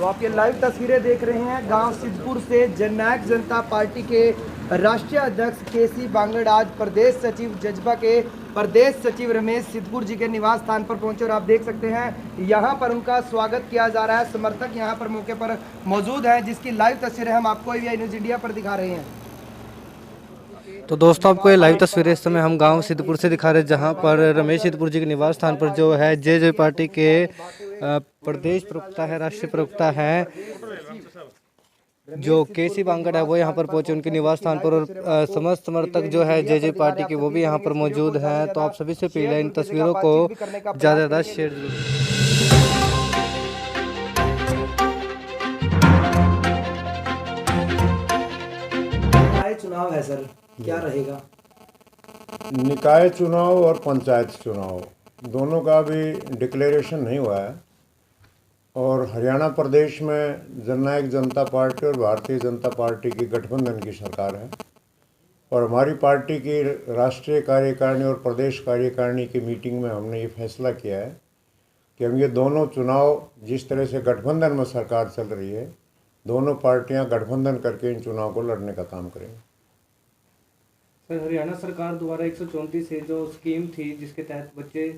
तो आप ये लाइव तस्वीरें देख रहे हैं गांव सिद्धपुर से जननायक जनता पार्टी के राष्ट्रीय अध्यक्ष केसी बांगड़ आज प्रदेश सचिव जज्बा के प्रदेश सचिव रमेश सिद्धपुर जी के निवास स्थान पर पहुंचे और आप देख सकते हैं यहां पर उनका स्वागत किया जा रहा है। समर्थक यहां पर मौके पर मौजूद हैं जिसकी लाइव तस्वीरें हम आपको एवीआई न्यूज़ इंडिया पर दिखा रहे हैं। तो दोस्तों आपको ये लाइव तस्वीरें इस समय हम गांव सिद्धपुर से दिखा रहे हैं, जहां पर रमेश सिद्धपुर जी के निवास स्थान पर जो है जे पार्टी के प्रदेश प्रवक्ता है, राष्ट्रीय प्रवक्ता है जो केसी बांगड़ है, वो यहां पर पहुंचे उनके निवास स्थान पर। और समस्त समर्थक जो है जे पार्टी के वो भी यहां पर मौजूद हैं। तो आप सभी से अपील है इन तस्वीरों को ज़्यादा से ज़्यादा शेयर चुनाव है सर, क्या रहेगा? निकाय चुनाव और पंचायत चुनाव दोनों का अभी डिक्लेरेशन नहीं हुआ है और हरियाणा प्रदेश में जननायक जनता पार्टी और भारतीय जनता पार्टी की गठबंधन की सरकार है और हमारी पार्टी की राष्ट्रीय कार्यकारिणी और प्रदेश कार्यकारिणी की मीटिंग में हमने ये फैसला किया है कि हम ये दोनों चुनाव, जिस तरह से गठबंधन में सरकार चल रही है, दोनों पार्टियां गठबंधन करके इन चुनाव को लड़ने का काम करेंगे। सर, हरियाणा सरकार द्वारा 134 से जो स्कीम थी जिसके तहत बच्चे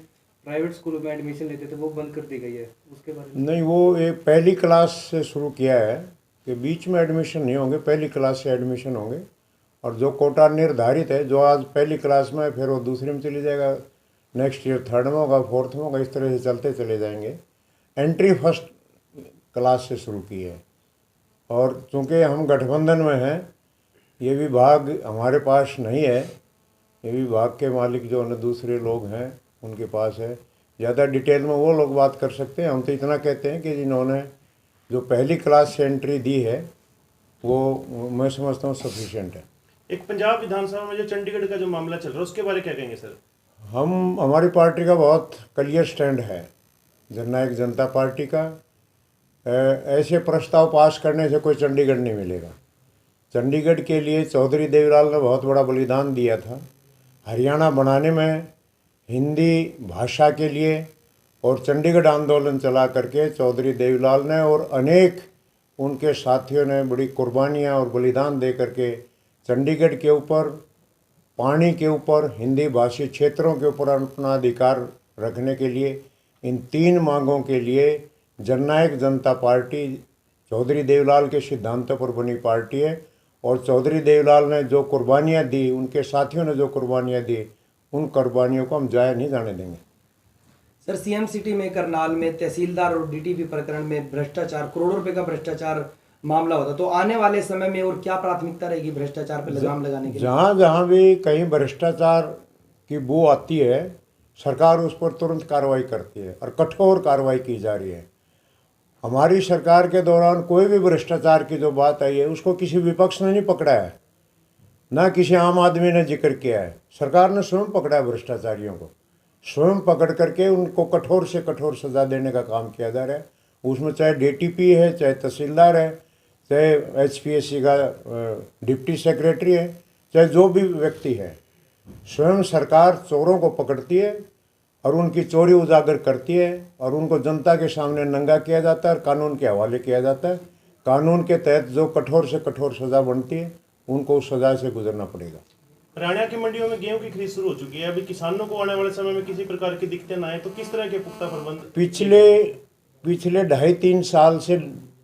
प्राइवेट स्कूलों में एडमिशन लेते थे वो बंद कर दी गई है, उसके बारे में? नहीं, वो एक पहली क्लास से शुरू किया है कि बीच में एडमिशन नहीं होंगे, पहली क्लास से एडमिशन होंगे और जो कोटा निर्धारित है, जो आज पहली क्लास में फिर वो दूसरे में चली जाएगा, नेक्स्ट ईयर थर्ड में होगा, फोर्थ में होगा, इस तरह से चलते चले जाएंगे। एंट्री फर्स्ट क्लास से शुरू की है और चूँकि हम गठबंधन में हैं, ये विभाग हमारे पास नहीं है, ये विभाग के मालिक जो न दूसरे लोग हैं उनके पास है। ज़्यादा डिटेल में वो लोग बात कर सकते हैं। हम तो इतना कहते हैं कि जिन्होंने जो पहली क्लास से एंट्री दी है वो मैं समझता हूँ सफिशिएंट है। एक पंजाब विधानसभा में जो चंडीगढ़ का जो मामला चल रहा है उसके बारे में क्या कहेंगे सर? हमारी पार्टी का बहुत क्लियर स्टैंड है, जननायक जनता पार्टी का। ऐसे प्रस्ताव पास करने से कोई चंडीगढ़ नहीं मिलेगा। चंडीगढ़ के लिए चौधरी देवीलाल ने बहुत बड़ा बलिदान दिया था हरियाणा बनाने में, हिंदी भाषा के लिए, और चंडीगढ़ आंदोलन चला करके चौधरी देवीलाल ने और अनेक उनके साथियों ने बड़ी कुर्बानियां और बलिदान दे करके चंडीगढ़ के ऊपर, पानी के ऊपर, हिंदी भाषी क्षेत्रों के ऊपर अपना अधिकार रखने के लिए, इन तीन मांगों के लिए जननायक जनता पार्टी चौधरी देवीलाल के सिद्धांतों पर बनी पार्टी है और चौधरी देवीलाल ने जो कुर्बानियाँ दी, उनके साथियों ने जो कुर्बानियाँ दी, उन कुर्बानियों को हम जाया नहीं जाने देंगे। सर, सीएम सिटी में करनाल में तहसीलदार और डीटीपी प्रकरण में भ्रष्टाचार, करोड़ों रुपए का भ्रष्टाचार मामला होता, तो आने वाले समय में और क्या प्राथमिकता रहेगी भ्रष्टाचार पर लगाम लगाने के लिए? जहाँ जहाँ भी कहीं भ्रष्टाचार की बू आती है, सरकार उस पर तुरंत कार्रवाई करती है और कठोर कार्रवाई की जा रही है। हमारी सरकार के दौरान कोई भी भ्रष्टाचार की जो बात आई है उसको किसी विपक्ष ने नहीं पकड़ा है, ना किसी आम आदमी ने जिक्र किया है। सरकार ने स्वयं पकड़ा है भ्रष्टाचारियों को, स्वयं पकड़ करके उनको कठोर से कठोर सज़ा देने का काम किया जा रहा है। उसमें चाहे डीटीपी है, चाहे तहसीलदार है, चाहे एचपीएससी का डिप्टी सेक्रेटरी है, चाहे जो भी व्यक्ति है, स्वयं सरकार चोरों को पकड़ती है और उनकी चोरी उजागर करती है और उनको जनता के सामने नंगा किया जाता है और कानून के हवाले किया जाता है। कानून के तहत जो कठोर से कठोर सज़ा बनती है उनको उस सज़ा से गुजरना पड़ेगा। हरियाणा की मंडियों में गेहूं की खरीद शुरू हो चुकी है। अभी किसानों को आने वाले समय में किसी प्रकार की दिक्कतें ना आए तो किस तरह के पुख्ता प्रबंध? पिछले 2.5-3 साल से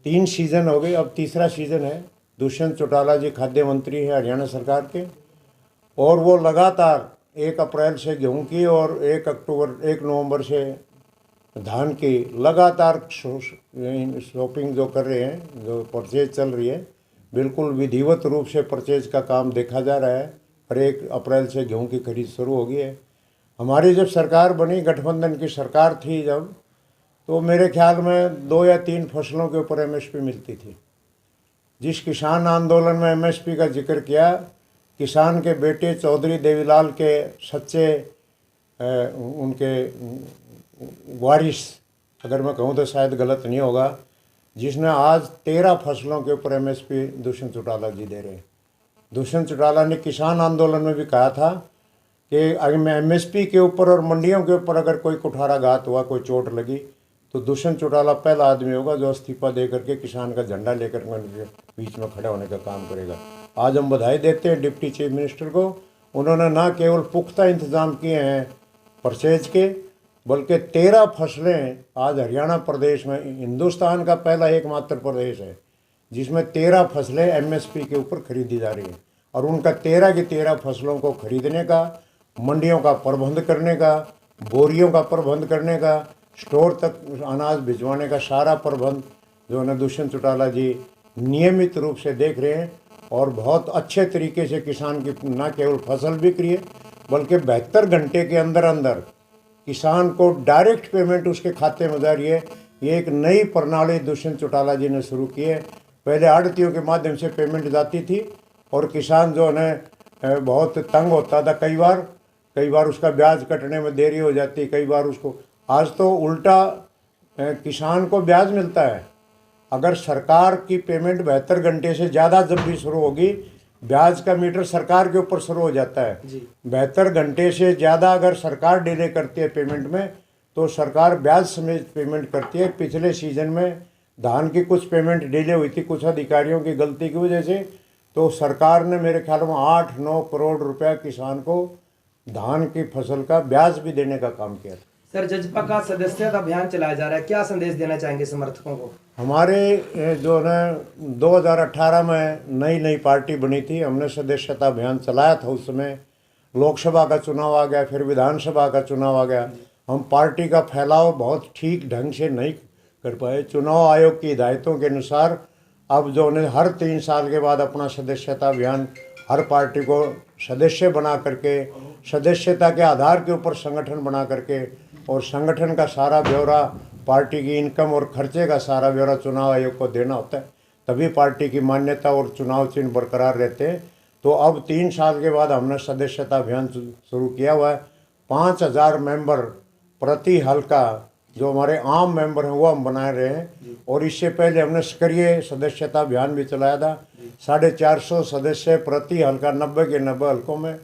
3 सीज़न हो गए, अब तीसरा सीज़न है। दुष्यंत चौटाला जी खाद्य मंत्री हैं हरियाणा सरकार के और वो लगातार 1 अप्रैल से गेहूं की और 1 नवंबर से धान की लगातार शॉपिंग जो कर रहे हैं, जो परचेज चल रही है, बिल्कुल विधिवत रूप से परचेज का काम देखा जा रहा है और 1 अप्रैल से गेहूं की खरीद शुरू हो गई है। हमारी जब सरकार बनी, गठबंधन की सरकार थी जब, तो मेरे ख्याल में 2 या 3 फसलों के ऊपर एमएसपी मिलती थी। जिस किसान आंदोलन में एमएसपी का जिक्र किया, किसान के बेटे चौधरी देवीलाल के सच्चे उनके वारिस, अगर मैं कहूँ तो शायद गलत नहीं होगा, जिसने आज 13 फसलों के ऊपर एमएसपी दुष्यंत चौटाला जी दे रहे हैं। दुष्यंत चौटाला ने किसान आंदोलन में भी कहा था कि अगर मैं एमएसपी के ऊपर और मंडियों के ऊपर अगर कोई कुठाराघात हुआ, कोई चोट लगी, तो दुष्यंत चौटाला पहला आदमी होगा जो इस्तीफा दे करके किसान का झंडा लेकर उनके बीच में खड़ा होने का काम करेगा। आज हम बधाई देते हैं डिप्टी चीफ मिनिस्टर को। उन्होंने ना केवल पुख्ता इंतजाम किए हैं परचेज के, बल्कि 13 फसलें आज हरियाणा प्रदेश में हिंदुस्तान का पहला एकमात्र प्रदेश है जिसमें 13 फसलें एमएसपी के ऊपर खरीदी जा रही हैं। और उनका 13 की 13 फसलों को खरीदने का, मंडियों का प्रबंध करने का, बोरियों का प्रबंध करने का, स्टोर तक अनाज भिजवाने का सारा प्रबंध जो है दुष्यंत चौटाला जी नियमित रूप से देख रहे हैं। और बहुत अच्छे तरीके से किसान की न केवल फसल बिक्री है बल्कि 72 घंटे के अंदर अंदर किसान को डायरेक्ट पेमेंट उसके खाते में जा रही है। ये एक नई प्रणाली दुष्यंत चौटाला जी ने शुरू की है। पहले आड़तियों के माध्यम से पेमेंट जाती थी और किसान जो है बहुत तंग होता था, कई बार उसका ब्याज कटने में देरी हो जाती, कई बार उसको। आज तो उल्टा किसान को ब्याज मिलता है। अगर सरकार की पेमेंट 72 घंटे से ज़्यादा जब भी शुरू होगी, ब्याज का मीटर सरकार के ऊपर शुरू हो जाता है। 72 घंटे से ज़्यादा अगर सरकार डिले करती है पेमेंट में तो सरकार ब्याज समेत पेमेंट करती है। पिछले सीजन में धान की कुछ पेमेंट डिले हुई थी कुछ अधिकारियों की गलती की वजह से, तो सरकार ने मेरे ख्याल में 8-9 करोड़ रुपया किसान को धान की फसल का ब्याज भी देने का काम किया था। सर, जजपा का सदस्यता अभियान चलाया जा रहा है, क्या संदेश देना चाहेंगे समर्थकों को? हमारे जो है 2018 में नई पार्टी बनी थी, हमने सदस्यता अभियान चलाया था। उस समय लोकसभा का चुनाव आ गया, फिर विधानसभा का चुनाव आ गया। हम पार्टी का फैलाव बहुत ठीक ढंग से नहीं कर पाए। चुनाव आयोग की हिदायतों के अनुसार अब जो है हर 3 साल के बाद अपना सदस्यता अभियान हर पार्टी को सदस्य बना करके, सदस्यता के आधार के ऊपर संगठन बना करके और संगठन का सारा ब्यौरा, पार्टी की इनकम और खर्चे का सारा ब्यौरा चुनाव आयोग को देना होता है, तभी पार्टी की मान्यता और चुनाव चिन्ह बरकरार रहते हैं। तो अब 3 साल के बाद हमने सदस्यता अभियान शुरू किया हुआ है। 5000 मेंबर प्रति हल्का जो हमारे आम मेंबर हैं वो हम बना रहे हैं। और इससे पहले हमने सक्रिय सदस्यता अभियान भी चलाया था। 450 सदस्य प्रति हल्का, 90 के 90 हल्कों में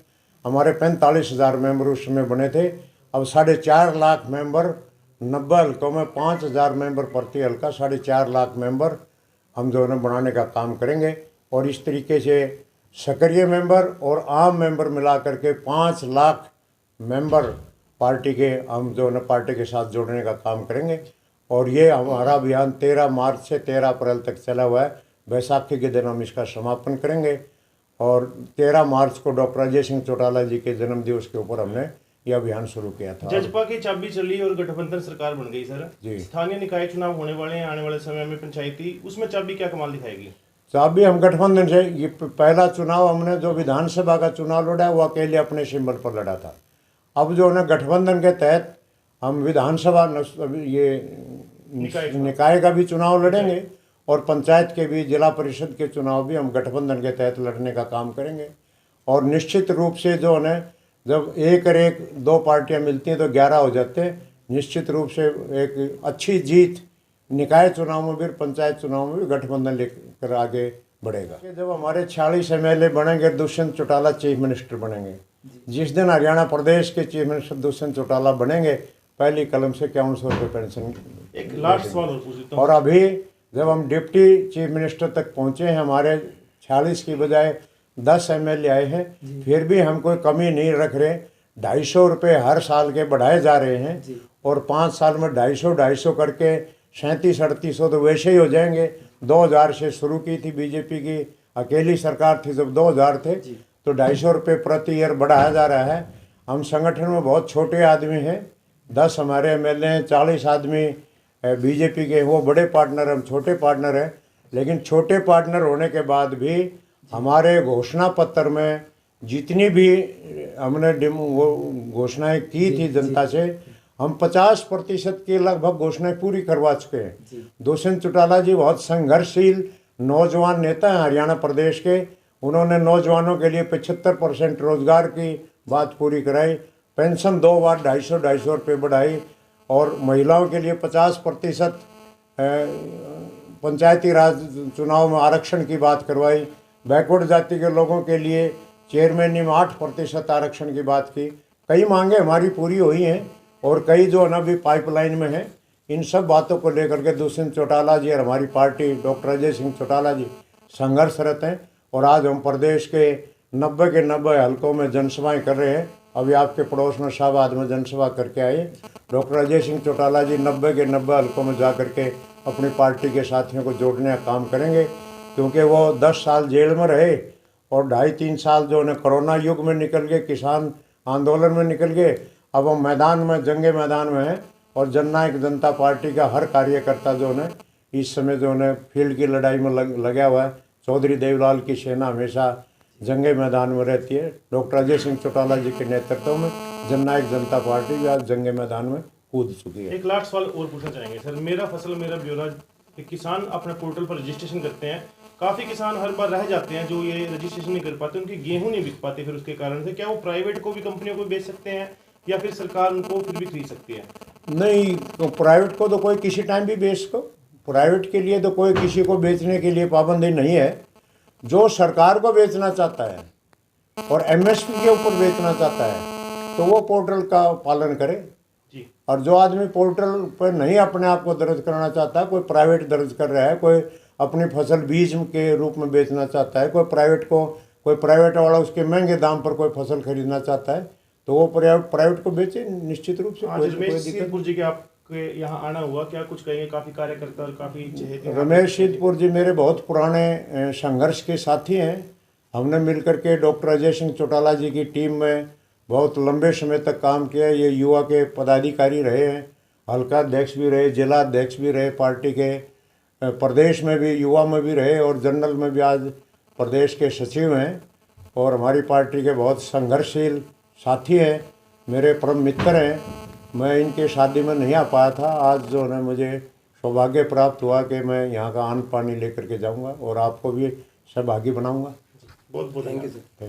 हमारे 45,000 मेंबर उस समय बने थे। अब 4.5 लाख मेंबर 90 हल्कों में, 5,000 मेंबर प्रति हल्का, 4.5 लाख मेंबर हम जो है बनाने का काम करेंगे। और इस तरीके से सक्रिय मेंबर और आम मेंबर मिला करके 5 लाख मेंबर पार्टी के हम जो है पार्टी के साथ जोड़ने का काम करेंगे। और ये हमारा अभियान 13 मार्च से 13 अप्रैल तक चला हुआ है। बैसाखी के दिन हम इसका समापन करेंगे। और 13 मार्च को डॉक्टर अजय सिंह चौटाला जी के जन्म दिवस के ऊपर हमने यह अभियान शुरू किया था। जजपा की चाबी चली और गठबंधन सरकार बन गई सर जी। स्थानीय निकाय चुनाव होने वाले हैं आने वाले समय में, पंचायती, उसमें चाबी क्या कमाल दिखाएगी? चाबी हम गठबंधन से, ये पहला चुनाव हमने जो विधानसभा का चुनाव लड़ा वो अकेले अपने सिंबल पर लड़ा था। अब जो है गठबंधन के तहत हम विधानसभा ये निकाय का भी चुनाव लड़ेंगे और पंचायत के भी, जिला परिषद के चुनाव भी हम गठबंधन के तहत लड़ने का काम करेंगे। और निश्चित रूप से जो है जब एक और एक 2 पार्टियां मिलती हैं तो 11 हो जाते हैं। निश्चित रूप से एक अच्छी जीत निकाय चुनाव में भी, पंचायत चुनाव में भी गठबंधन लेकर आगे बढ़ेगा। जब हमारे 46 MLA बनेंगे, दुष्यंत चौटाला चीफ मिनिस्टर बनेंगे। जिस दिन हरियाणा प्रदेश के चीफ मिनिस्टर दुष्यंत चौटाला बनेंगे, पहली कलम से 5100 रुपये पेंशन। एक लास्ट सवाल और पूछ लेता हूं। और अभी जब हम डिप्टी चीफ मिनिस्टर तक पहुँचे हैं, हमारे 46 की बजाय 10 MLA आए हैं, फिर भी हम कोई कमी नहीं रख रहे। 250 रुपये हर साल के बढ़ाए जा रहे हैं और 5 साल में 250 करके 3700-3800 तो वैसे ही हो जाएंगे। 2000 से शुरू की थी बीजेपी की अकेली सरकार थी जब 2000 थे, तो 250 रुपये प्रति ईयर बढ़ाया जा रहा है। हम संगठन में बहुत छोटे आदमी हैं, 10 हमारे MLA हैं, 40 आदमी बीजेपी के, वो बड़े पार्टनर, हम छोटे पार्टनर हैं। लेकिन छोटे पार्टनर होने के बाद भी हमारे घोषणा पत्र में जितनी भी हमने वो घोषणाएं की थी जनता से, हम 50% की लगभग घोषणाएं पूरी करवा चुके हैं। दुष्यंत चौटाला जी बहुत संघर्षशील नौजवान नेता हैं हरियाणा प्रदेश के। उन्होंने नौजवानों के लिए 75% रोजगार की बात पूरी कराई, पेंशन 2 बार 250 रुपये बढ़ाई और महिलाओं के लिए 50% पंचायती राज चुनाव में आरक्षण की बात करवाई। बैकवर्ड जाति के लोगों के लिए चेयरमैनी में 8% आरक्षण की बात की। कई मांगे हमारी पूरी हुई हैं और कई जो है ना भी पाइपलाइन में हैं। इन सब बातों को लेकर के दुष्यंत चौटाला जी और हमारी पार्टी डॉक्टर अजय सिंह चौटाला जी संघर्षरत हैं। और आज हम प्रदेश के 90 के 90 हलकों में जनसभाएं कर रहे हैं। अभी आपके पड़ोस में शाहबाद में जनसभा करके आए। डॉक्टर अजय सिंह चौटाला जी 90 के 90 हलकों में जा करके अपनी पार्टी के साथियों को जोड़ने का काम करेंगे, क्योंकि वो 10 साल जेल में रहे और 2.5-3 साल जो उन्हें कोरोना युग में निकल गए, किसान आंदोलन में निकल गए। अब हम मैदान में, जंगे मैदान में हैं और जननायक जनता पार्टी का हर कार्यकर्ता जो है इस समय जो है फील्ड की लड़ाई में लगा हुआ है। चौधरी देवलाल की सेना हमेशा जंगे मैदान में रहती है। डॉक्टर अजय सिंह चौटाला जी के नेतृत्व में जननायक जनता पार्टी भी आज जंगे मैदान में कूद चुकी है। एक लास्ट सवाल और पूछना चाहेंगे सर, मेरा फसल मेरा ब्यौरा किसान अपने पोर्टल पर रजिस्ट्रेशन करते हैं, काफ़ी किसान हर बार रह जाते हैं जो ये रजिस्ट्रेशन नहीं कर पाते, उनकी गेहूं नहीं बिक पाते, फिर उसके कारण से क्या वो प्राइवेट को भी कंपनियों को बेच सकते हैं या फिर सरकार उनको फिर भी खरीद सकती है? नहीं, तो प्राइवेट को तो कोई किसी टाइम भी बेच को, प्राइवेट के लिए तो कोई किसी को बेचने के लिए पाबंदी नहीं है। जो सरकार को बेचना चाहता है और एमएसपी के ऊपर बेचना चाहता है तो वो पोर्टल का पालन करे जी। और जो आदमी पोर्टल पर नहीं अपने आप को दर्ज करना चाहता है, कोई प्राइवेट दर्ज कर रहा है, कोई अपनी फसल बीज के रूप में बेचना चाहता है, कोई प्राइवेट वाला उसके महंगे दाम पर कोई फसल खरीदना चाहता है तो वो प्राइवेट को बेचे निश्चित रूप से। आज रमेश सिद्धपुर जी के आपके यहाँ आना हुआ, क्या कुछ कहेंगे? काफ़ी कार्यकर्ता और काफ़ी चहेते हैं। रमेश सिद्धपुर जी मेरे बहुत पुराने संघर्ष के साथी हैं। हमने मिलकर के डॉक्टर अजय सिंह चौटाला जी की टीम में बहुत लंबे समय तक काम किया। ये युवा के पदाधिकारी रहे हैं, हल्का अध्यक्ष भी रहे, जिला अध्यक्ष भी रहे, पार्टी के प्रदेश में भी युवा में भी रहे और जनरल में भी आज प्रदेश के सचिव हैं और हमारी पार्टी के बहुत संघर्षशील साथी हैं, मेरे परम मित्र हैं। मैं इनके शादी में नहीं आ पाया था, आज जो है मुझे सौभाग्य प्राप्त हुआ कि मैं यहाँ का अन्न पानी लेकर के जाऊँगा और आपको भी सहभागी बनाऊँगा। बहुत बहुत थैंक यू सर।